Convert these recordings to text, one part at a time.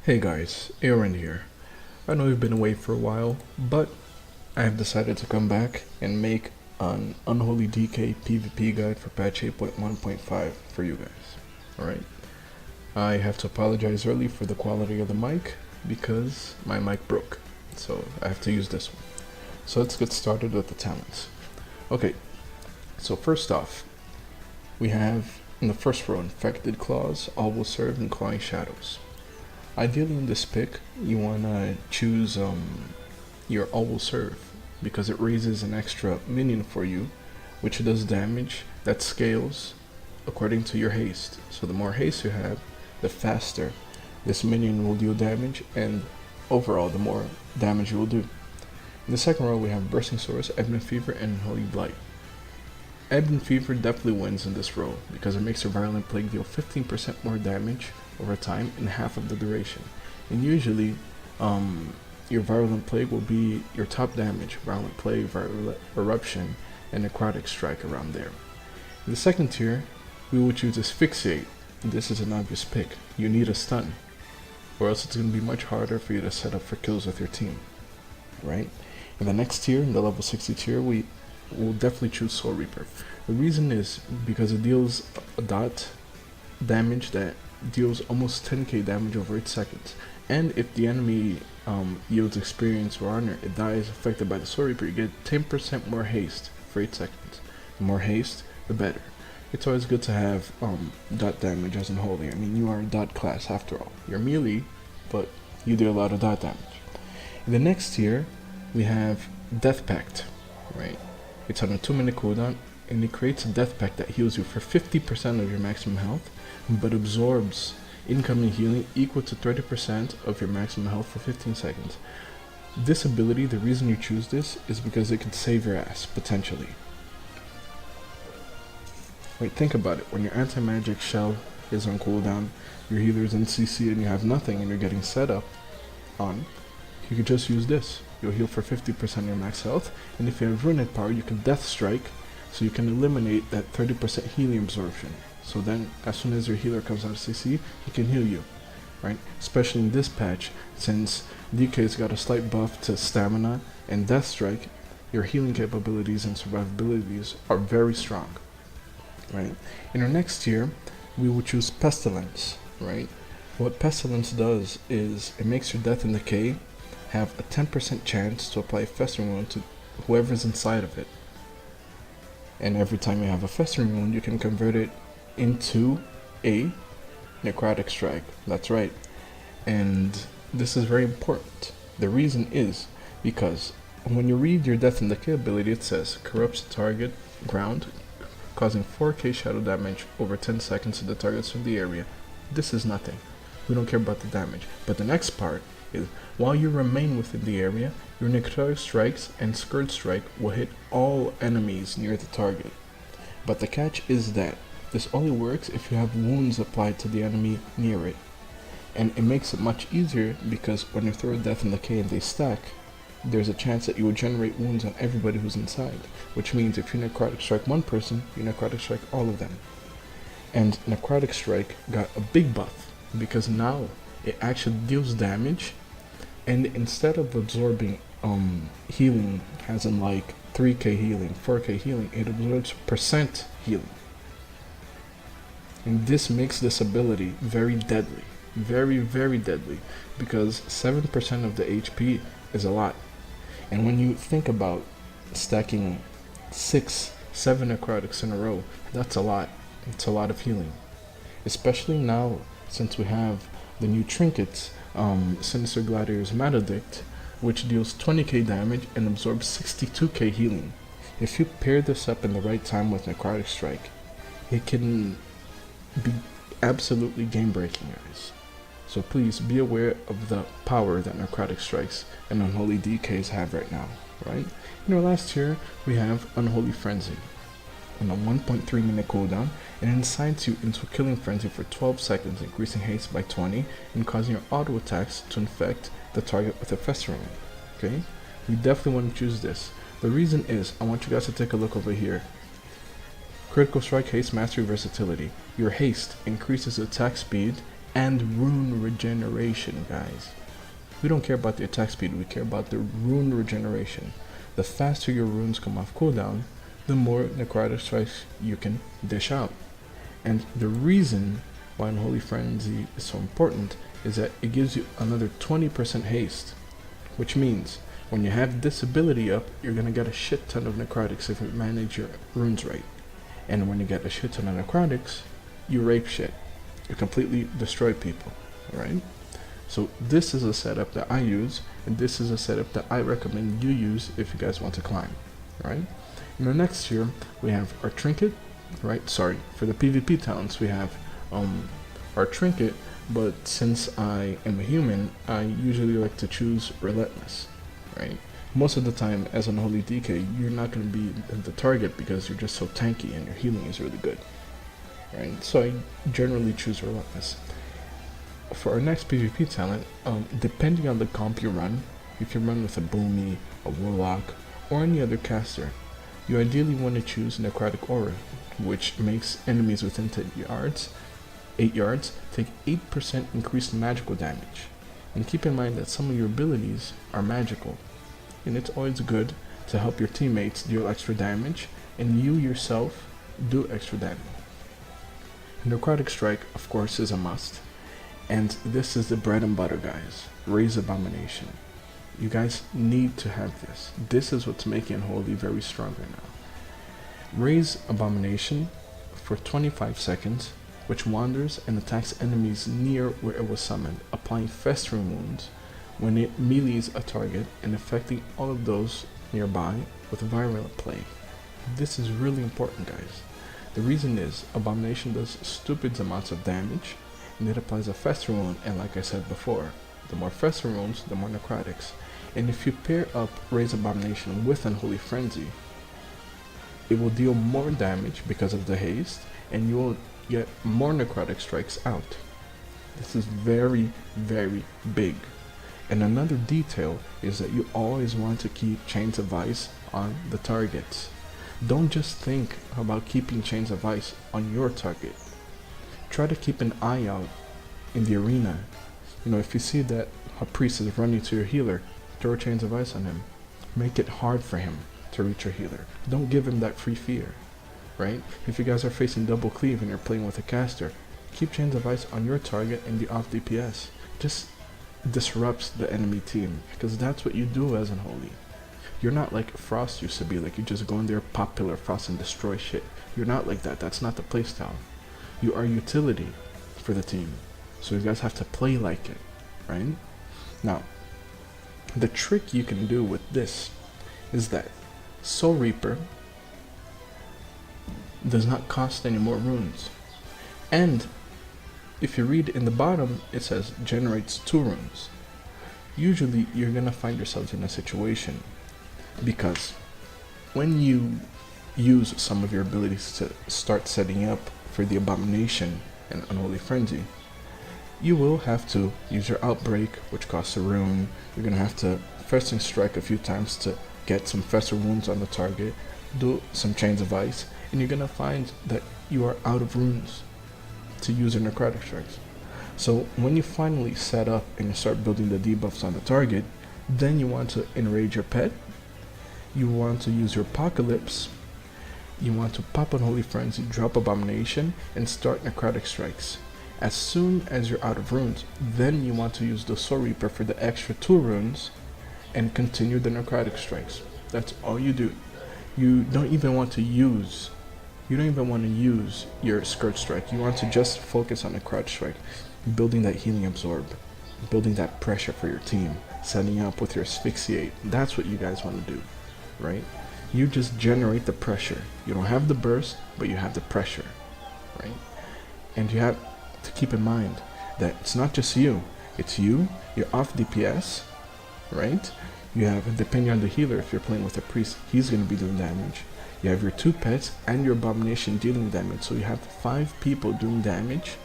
Hey guys, Aaron here. I know you've been away for a while, but I have decided to come back and make an Unholy Dk PvP guide for patch 8.1.5 for you guys. Alright? I have to apologize early for the quality of the mic because my mic broke, so I have to use this one. So let's get started with the talents. Okay, so first off, we have in the first row, Infected Claws, all will serve in Clawing Shadows. Ideally in this pick, you want to choose your all will serve because it raises an extra minion for you, which does damage that scales according to your haste. So the more haste you have, the faster this minion will deal damage, and overall the more damage you will do. In the second row, we have Bursting Swords, Ebony Fever, and Holy Blight. Ebony Fever definitely wins in this row because it makes your Violent Plague deal 15% more damage over time in half of the duration. And usually, your Violent Plague will be your top damage. Violent Plague, Violent Eruption, and Necrotic Strike around there. In the second tier, we will choose Asphyxiate. This is an obvious pick. You need a stun, or else it's going to be much harder for you to set up for kills with your team. Right? In the next tier, in the level 60 tier, we will definitely choose Soul Reaper. The reason is because it deals a dot damage that deals almost 10k damage over 8 seconds. And if the enemy yields experience or honor, it dies affected by the Soul Reaper, you get 10% more haste for 8 seconds. The more haste, the better. It's always good to have dot damage as Unholy. I mean, you are a dot class after all. You're melee, but you do a lot of dot damage. In the next tier, we have Death Pact, right? It's on a 2-minute cooldown, and it creates a Death Pact that heals you for 50% of your maximum health, but absorbs incoming healing equal to 30% of your maximum health for 15 seconds. This ability, the reason you choose this, is because it can save your ass, potentially. Wait, think about it. When your anti-magic shell is on cooldown, your healer is in CC and you have nothing and you're getting set up on, you can just use this. You'll heal for 50% of your max health, and if you have Runic Power, you can Death Strike, so you can eliminate that 30% healing absorption. So then, as soon as your healer comes out of CC, he can heal you, right? Especially in this patch, since DK's got a slight buff to stamina and Death Strike, your healing capabilities and survivabilities are very strong, right? In our next tier, we will choose Pestilence, right? What Pestilence does is it makes your Death and Decay have a 10% chance to apply a Festering Wound to whoever's inside of it. And every time you have a Festering Wound, you can convert it into a Necrotic Strike. That's right. And this is very important. The reason is because when you read your Death and Decay ability, it says corrupts the target ground, causing 4k shadow damage over 10 seconds to the targets of the area. This is nothing. We don't care about the damage. But the next part is, while you remain within the area, your Necrotic Strikes and Scourge Strike will hit all enemies near the target. But the catch is that this only works if you have wounds applied to the enemy near it. And it makes it much easier because when you throw Death and Decay and they stack, there's a chance that you will generate wounds on everybody who's inside. Which means if you Necrotic Strike one person, you Necrotic Strike all of them. And Necrotic Strike got a big buff because now it actually deals damage, and instead of absorbing healing, as in like 3k healing, 4k healing, it absorbs percent healing. And this makes this ability very deadly. Very, very deadly. Because 7% of the HP is a lot. And when you think about stacking 6, 7 necrotics in a row, that's a lot. It's a lot of healing. Especially now, since we have the new Trinkets, Sinister Gladiator's Maledict, which deals 20k damage and absorbs 62k healing. If you pair this up in the right time with Necrotic Strike, it can be absolutely game-breaking, guys. So please be aware of the power that Necrotic Strikes and Unholy DKs have right now, right? In our last tier, we have Unholy Frenzy. On a 1.3 minute cooldown, and it incites you into a killing frenzy for 12 seconds, increasing haste by 20 and causing your auto attacks to infect the target with a Festering Wound. Okay? You definitely want to choose this. The reason is, I want you guys to take a look over here. Critical Strike, Haste, Mastery, Versatility. Your haste increases attack speed and rune regeneration, guys. We don't care about the attack speed, we care about the rune regeneration. The faster your runes come off cooldown, the more necrotic strikes you can dish out. And the reason why Unholy Frenzy is so important is that it gives you another 20% haste, which means when you have this ability up, you're gonna get a shit ton of necrotics if you manage your runes right. And when you get a shit ton of necrotics, you rape shit. You completely destroy people, right? So this is a setup that I use, and this is a setup that I recommend you use if you guys want to climb, right? In the next tier, we have our Trinket, right? Sorry, for the PvP talents, we have our Trinket, but since I am a human, I usually like to choose Relentless, right? Most of the time, as an Unholy DK, you're not going to be the target because you're just so tanky and your healing is really good, right? So I generally choose Relentless. For our next PvP talent, depending on the comp you run, if you run with a Boomy, a Warlock, or any other caster, you ideally want to choose Necrotic Aura, which makes enemies within 8 yards take 8% increased magical damage. And keep in mind that some of your abilities are magical, and it's always good to help your teammates deal extra damage and you yourself do extra damage. Necrotic Strike, of course, is a must. And this is the bread and butter, guys. Raise Abomination. You guys need to have this. This is what's making Unholy very strong right now. Raise Abomination for 25 seconds, which wanders and attacks enemies near where it was summoned, applying festering wounds when it melees a target and affecting all of those nearby with virulent plague. This is really important, guys. The reason is Abomination does stupid amounts of damage, and it applies a fester wound, and like I said before, the more fester wounds, the more necrotics. And if you pair up Raise Abomination with Unholy Frenzy, it will deal more damage because of the haste, and you will get more necrotic strikes out. This is very, very big. And another detail is that you always want to keep Chains of Ice on the targets. Don't just think about keeping Chains of Ice on your target. Try to keep an eye out in the arena. You know, if you see that a priest is running to your healer, throw Chains of Ice on him. Make it hard for him to reach your healer. Don't give him that free fear, right? If you guys are facing double cleave and you're playing with a caster, keep Chains of Ice on your target and the off DPS. Just disrupts the enemy team, because that's what you do as Unholy. You're not like Frost used to be, like you just go in there, pop Pillar Frost and destroy shit. You're not like that. That's not the playstyle. You are utility for the team, so you guys have to play like it, right? Now, the trick you can do with this is that Soul Reaper does not cost any more runes, and if you read in the bottom, it says generates 2 runes. Usually you're gonna find yourselves in a situation, because when you use some of your abilities to start setting up for the Abomination and Unholy Frenzy, you will have to use your Outbreak, which costs a rune. You're gonna have to Festering Strike a few times to get some Fester wounds on the target, do some Chains of Ice, and you're gonna find that you are out of runes to use your Necrotic Strikes. So when you finally set up and you start building the debuffs on the target, then you want to enrage your pet, you want to use your Apocalypse, you want to pop Unholy Frenzy, drop Abomination, and start Necrotic Strikes. As soon as you're out of runes, then you want to use the Soul Reaper for the extra 2 runes and continue the Necrotic Strikes. That's all you do. You don't even want to use your Scourge Strike. You want to just focus on Necrotic Strike, building that Healing Absorb, building that pressure for your team, setting up with your Asphyxiate. That's what you guys want to do, right? You just generate the pressure. You don't have the burst, but you have the pressure, right? And you have to keep in mind that it's not just you. It's you, you're off DPS, right? You have, depending on the healer, if you're playing with a priest, he's going to be doing damage. You have your 2 pets and your Abomination dealing damage, so you have 5 people doing damage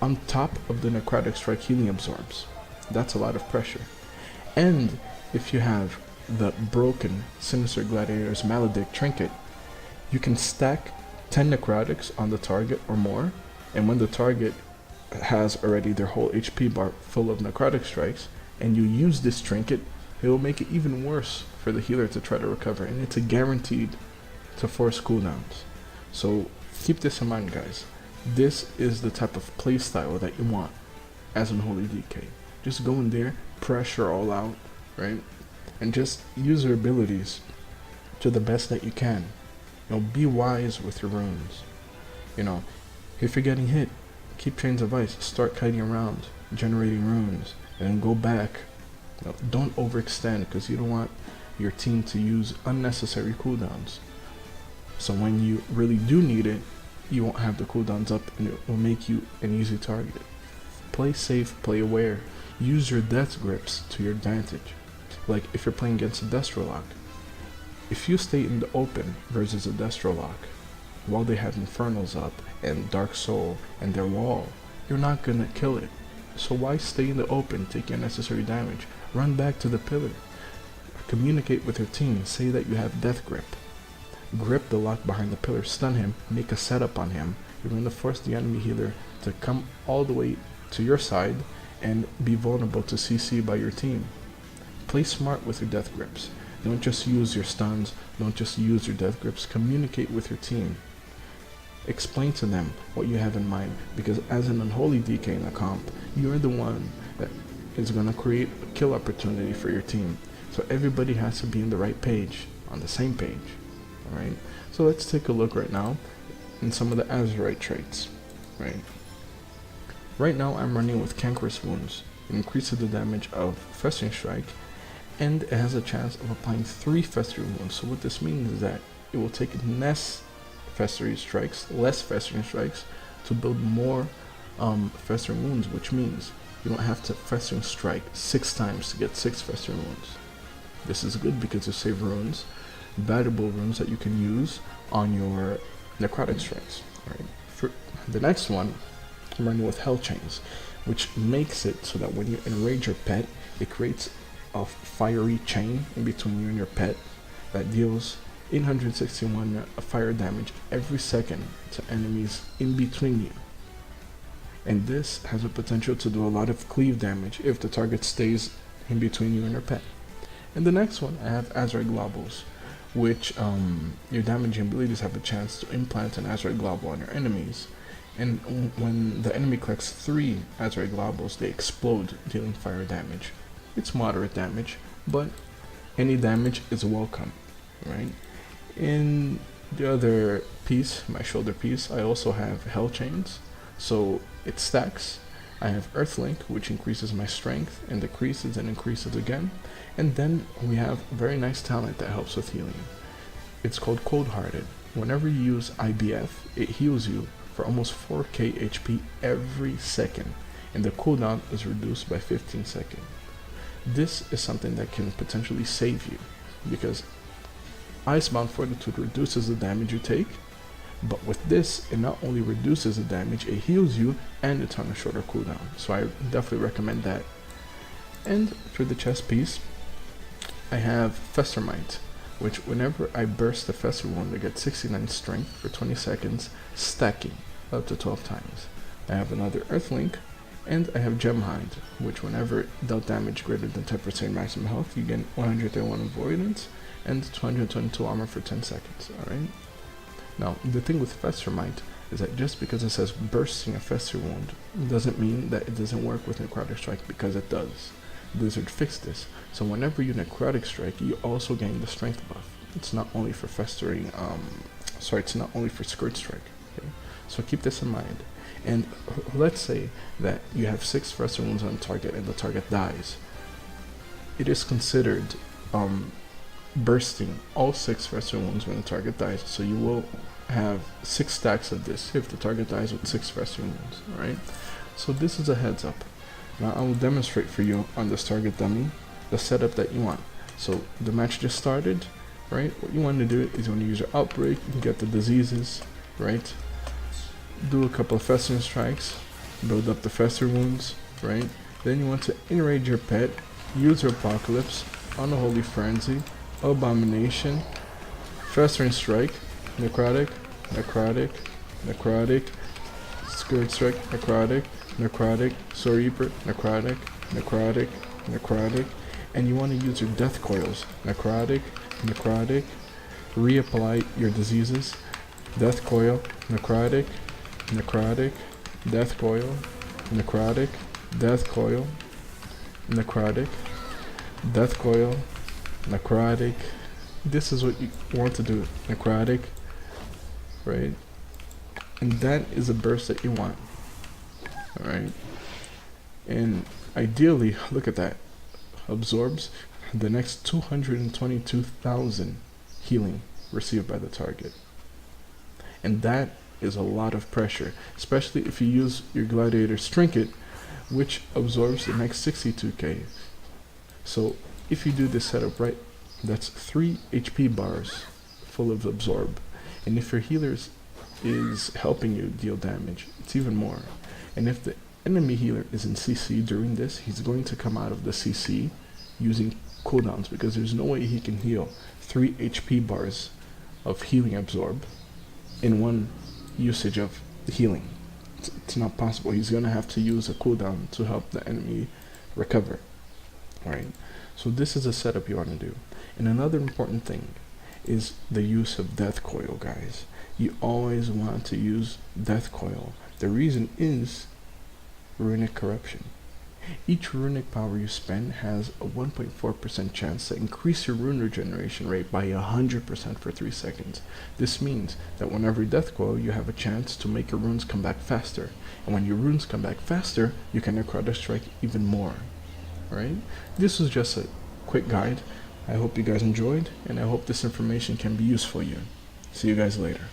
on top of the Necrotic Strike Healing Absorbs. That's a lot of pressure. And if you have the broken Sinister Gladiator's Maledict Trinket, you can stack 10 Necrotics on the target or more, and when the target has already their whole HP bar full of necrotic strikes, and you use this trinket, it will make it even worse for the healer to try to recover, and it's a guaranteed to force cooldowns. So keep this in mind, guys. This is the type of playstyle that you want as Unholy DK. Just go in there, pressure all out, right? And just use your abilities to the best that you can. You know, be wise with your runes. You know, if you're getting hit, keep chains of ice, start kiting around, generating runes, and then go back. You know, don't overextend, because you don't want your team to use unnecessary cooldowns. So when you really do need it, you won't have the cooldowns up, and it will make you an easy target. Play safe, play aware. Use your death grips to your advantage. Like if you're playing against a ddazar'alor, if you stay in the open versus a ddazar'alor, while they have Infernals up and Dark Soul and their wall, you're not gonna kill it. So why stay in the open, take unnecessary damage? Run back to the pillar. Communicate with your team, say that you have death grip. Grip the lock behind the pillar, stun him, make a setup on him. You're going to force the enemy healer to come all the way to your side and be vulnerable to CC by your team. Play smart with your death grips. Don't just use your stuns, don't just use your death grips. Communicate with your team. Explain to them what you have in mind, because as an Unholy DK in a comp, you're the one that is going to create a kill opportunity for your team. So everybody has to be on the right page, on the same page. Alright, so let's take a look right now in some of the Azurite traits. Right now I'm running with Cankerous Wounds. It increases the damage of Festering Strike, and it has a chance of applying 3 Festering Wounds. So what this means is that it will take less Festering Strikes to build more Festering Wounds, which means you don't have to Festering Strike 6 times to get 6 Festering Wounds. This is good because you save runes, valuable runes that you can use on your necrotic strikes. Right. For the next one, I'm running with Hell Chains, which makes it so that when you enrage your pet, it creates a fiery chain in between you and your pet that deals 861 fire damage every second to enemies in between you. And this has a potential to do a lot of cleave damage if the target stays in between you and your pet. And the next one, I have Azurite Globals, which your damaging abilities have a chance to implant an Azurite Global on your enemies. And when the enemy collects 3 Azurite Globals, they explode, dealing fire damage. It's moderate damage, but any damage is welcome, right? In the other piece, my shoulder piece, I also have Hell Chains, so it stacks. I have Earthlink, which increases my strength and decreases and increases again. And then we have a very nice talent that helps with healing. It's called Cold Hearted. Whenever you use IBF, it heals you for almost 4k HP every second, and the cooldown is reduced by 15 seconds. This is something that can potentially save you, because Icebound Fortitude reduces the damage you take, but with this, it not only reduces the damage, it heals you, and it's on a shorter cooldown. So I definitely recommend that. And for the chest piece, I have Festermite, which whenever I burst the Fester wound, I get 69 strength for 20 seconds, stacking up to 12 times. I have another Earthlink, and I have Gemhide, which whenever it dealt damage greater than 10% maximum health, you get 131 avoidance and 222 armor for 10 seconds, alright? Now, the thing with Festermite is that just because it says bursting a Fester wound doesn't mean that it doesn't work with Necrotic Strike, because it does. Blizzard fixed this, so whenever you Necrotic Strike, you also gain the strength buff. It's not only for festering, it's not only for Skirt Strike, okay? So keep this in mind. And let's say that you have 6 Fester wounds on target and the target dies. It is considered bursting all 6 Fester wounds when the target dies, so you will have 6 stacks of this if the target dies with 6 Fester wounds, alright? So this is a heads up. Now I will demonstrate for you on this target dummy the setup that you want. So the match just started, right? What you want to do is you want to use your Outbreak, you can get the diseases, right? Do a couple of Festering Strikes, build up the Fester wounds, right? Then you want to enrage your pet, use your Apocalypse, Unholy Frenzy, Abomination, Festering Strike, Necrotic, Necrotic, Necrotic, Skirt Strike, Necrotic, necrotic, Sword Reaper, necrotic, necrotic, necrotic, and you want to use your death coils, necrotic, necrotic, reapply your diseases, death coil, necrotic, necrotic, death coil, necrotic, death coil, necrotic, death coil, necrotic. This is what you want to do, necrotic, right? And that is a burst that you want, all right? And ideally, look at that, absorbs the next 222,000 healing received by the target. And that is a lot of pressure, especially if you use your Gladiator's Trinket, which absorbs the next 62k. So if you do this setup right, that's 3 HP bars full of absorb. And if your healer is helping you deal damage, it's even more. And if the enemy healer is in CC during this, he's going to come out of the CC using cooldowns, because there's no way he can heal 3 HP bars of healing absorb in one usage of healing. It's not possible. He's going to have to use a cooldown to help the enemy recover. Alright, so this is a setup you want to do. And another important thing is the use of Death Coil, guys. You always want to use Death Coil. The reason is Runic Corruption. Each runic power you spend has a 1.4% chance to increase your rune regeneration rate by 100% for 3 seconds. This means that whenever Death Coil, you have a chance to make your runes come back faster. And when your runes come back faster, you can necrotic strike even more. Alright? This was just a quick guide. I hope you guys enjoyed, and I hope this information can be useful to you. See you guys later.